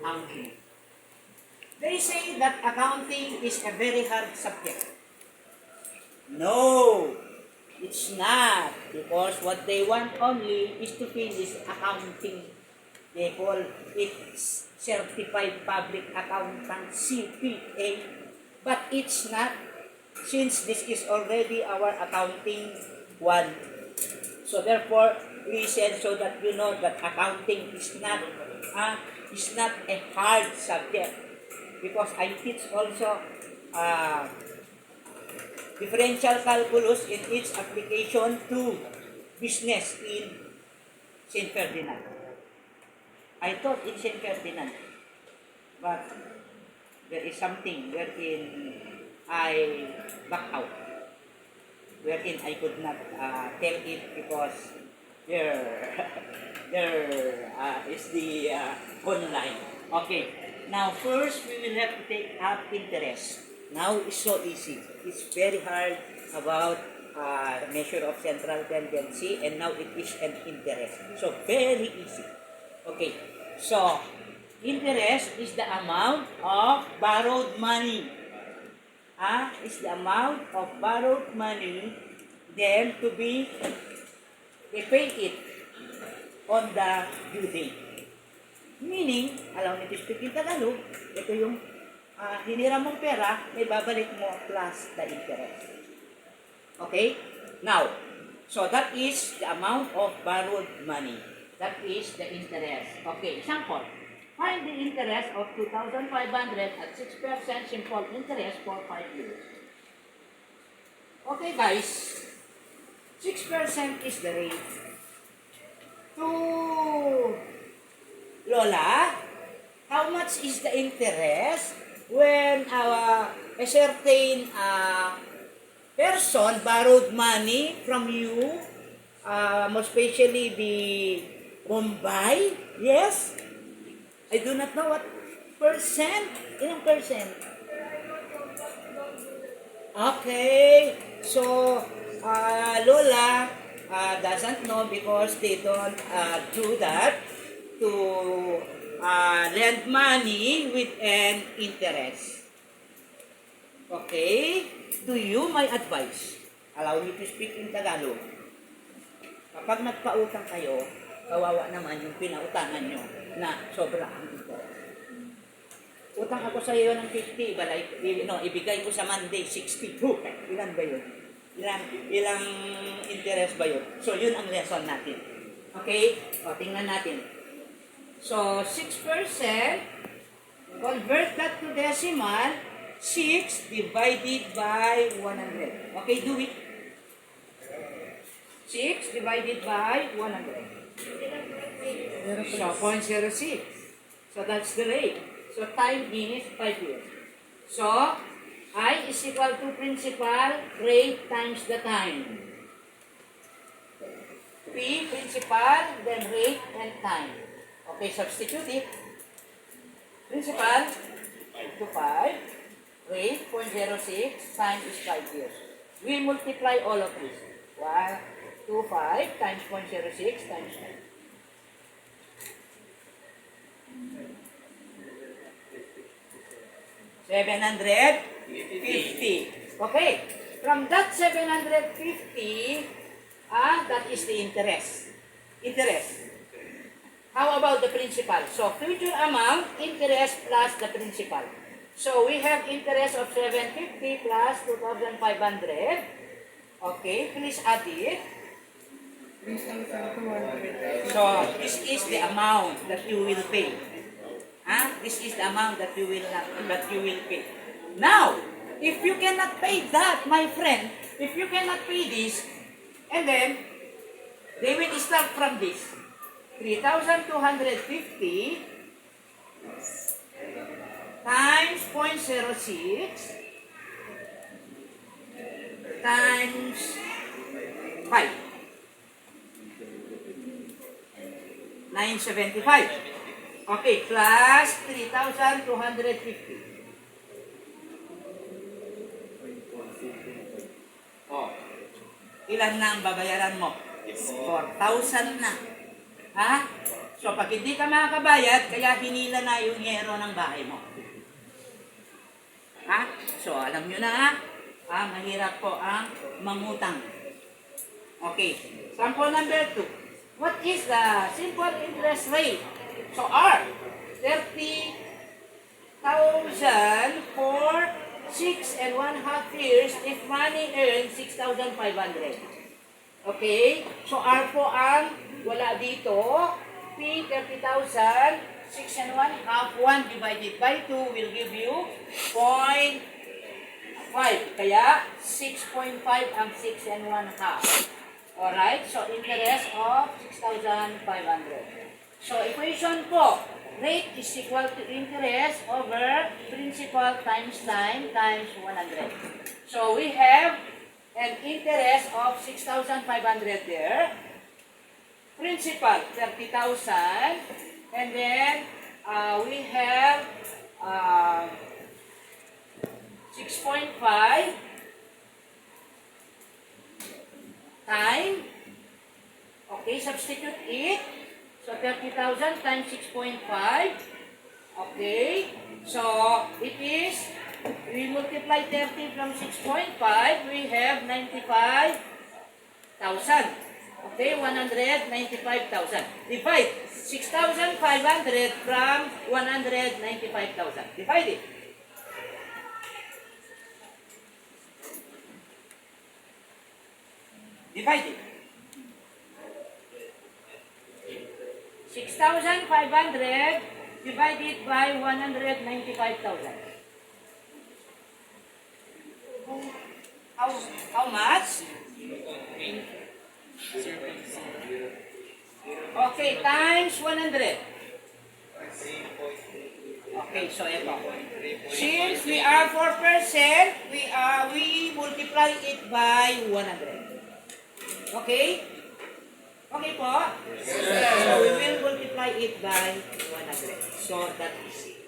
accounting. They say that accounting is a very hard subject. No, it's not. Because what they want only is to finish accounting. They call it Certified Public Accountant, CPA. But it's not, since this is already our accounting one. So therefore, listen so that you know that accounting is not a hard subject. Because I teach also differential calculus in its application to business in St. Ferdinand. I taught in St. Ferdinand, but there is something wherein I back out, wherein I could not tell it because there is the online. Okay, now first we will have to take up interest. Now it's so easy. It's very hard about measure of central tendency, and now it is an interest. So very easy. Okay, so interest is the amount of borrowed money. Is the amount of borrowed money then to be pay it on the due date. Meaning, allow me to speak in Tagalog, ito yung hiniram mong pera, may babalik mo plus the interest. Okay? Now, so that is the amount of borrowed money. That is the interest. Okay, example. Find the interest of 2,500 at 6% simple interest for 5 years. Okay guys, 6% is the rate. To Lola, how much is the interest when a certain person borrowed money from you, most especially the Mumbai? Yes? I do not know what percent. Ilang percent? Okay. So, Lola doesn't know because they don't do that to lend money with an interest. Okay? To you, my advice. Allow me to speak in Tagalog. Kapag nagpautang kayo, kawawa naman yung pinautangan nyo na sobra ang interest. Utang ako sa iyo ng 50, ibigay ko sa Monday 62. Ilan ba yun? Ilang interest ba yun? So, yun ang lesson natin. Okay? O, tingnan natin. So, 6%, convert that to decimal, 6 divided by 100. Okay, do it. 6 divided by 100. So, 0.06. So, that's the rate. So, time is 5 years. So, I is equal to principal rate times the time. P, principal, then rate and time. Okay, substitute it. Principal, to 5. Rate, 0.06, time is 5 years. We multiply all of this. 125 times 0.06 times 5. 750. Okay. From that 750, that is the interest. How about the principal? So, future amount, interest plus the principal. So, we have interest of 750 plus 2,500. Okay, please add it. So, this is the amount that you will pay. This is the amount that you will pay. Now, if you cannot pay that, my friend, if you cannot pay this, and then they will start from this 3,250 times 0.06 times 5. 975. Okay, plus 3,250. Oh. Ilan na ang babayaran mo? 4,000 na. So, pag hindi ka makakabayad, kaya hinila na yung yero ng bahay mo. Ha? So, alam nyo na, mahirap po ang mangutang. Okay. Sample number 2. What is the simple interest rate? So, R, 30,000 for 6.5 years if money earns 6,500. Okay? So, R po ang wala dito. P, 30,000. 6.5, 1 divided by 2 will give you 0.5. Kaya, 6.5 ang 6.5. Alright? So, interest of 6,500. So, equation po. Rate is equal to interest over principal times time times 100. So, we have an interest of 6,500 there. Principal, 30,000. And then, we have 6.5 time. Okay, substitute it. So, 30,000 times 6.5. Okay. So, it is, we multiply 30 from 6.5, we have 95,000. Okay, 195,000. Divide 6,500 from 195,000. Divide it. Divide it. 6,500 divided by 195,000. How much? Okay, times 100. Okay, so ito. Since we are 4%, we multiply it by 100. Okay? Okay po? So we will multiply it by 100. So that is it.